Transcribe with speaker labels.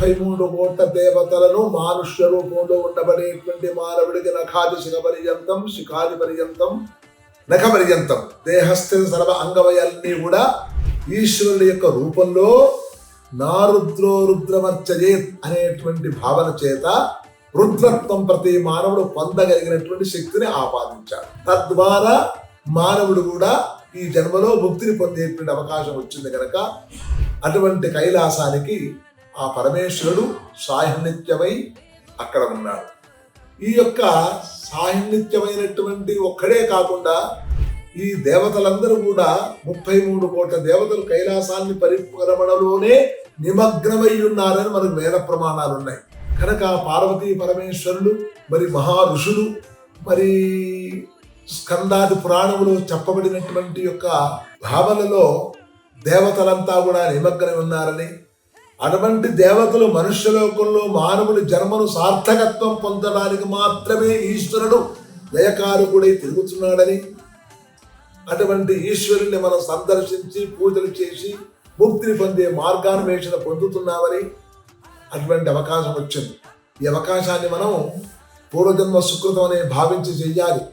Speaker 1: 33 కోట్ల దేవతలను మానుష్య రూపంలో ఉండబడేటువంటి మానవుడికి నఖాది శిఖపర్యంతం శిఖాది పర్యంతం నఖ పర్యంతం దేహస్థ సర్వ అంగవయాలన్నీ కూడా ఈశ్వరుడి యొక్క రూపంలో నా రుద్రో రుద్రమర్చయేత్ అనేటువంటి భావన చేత రుద్రత్వం ప్రతి మానవుడు పొందగలిగినటువంటి శక్తిని ఆపాదించాడు. తద్వారా మానవుడు కూడా ఈ జన్మలో ముక్తిని పొందేటువంటి అవకాశం వచ్చింది కనుక అటువంటి కైలాసానికి ఆ పరమేశ్వరుడు సాహిత్యమై అక్కడ ఉన్నాడు. ఈ యొక్క సాహిత్యమైనటువంటి ఒక్కడే కాకుండా ఈ దేవతలందరూ కూడా 33 కోట్ల దేవతలు కైలాసాన్ని పరిభ్రమణలోనే నిమగ్నమై ఉన్నారని మనకు వేద ప్రమాణాలు ఉన్నాయి. కనుక పార్వతీ పరమేశ్వరులు మరి మహా ఋషులు మరి స్కందాది పురాణములో చెప్పబడినటువంటి యొక్క భావనలో దేవతలంతా కూడా నిమగ్నమై ఉన్నారని, అటువంటి దేవతలు మనుష్యలోకంలో మానవుని జన్మను సార్థకత్వం పొందడానికి మాత్రమే ఈశ్వరుడు లయకారకుడై తిరుగుతున్నాడని, అటువంటి ఈశ్వరుని మనం సందర్శించి పూజలు చేసి ముక్తిని పొందే మార్గాన్వేషణ పొందుతున్నామని అటువంటి అవకాశం వచ్చింది. ఈ అవకాశాన్ని మనం పూర్వజన్మ సుకృతం అనే భావించి చెయ్యాలి.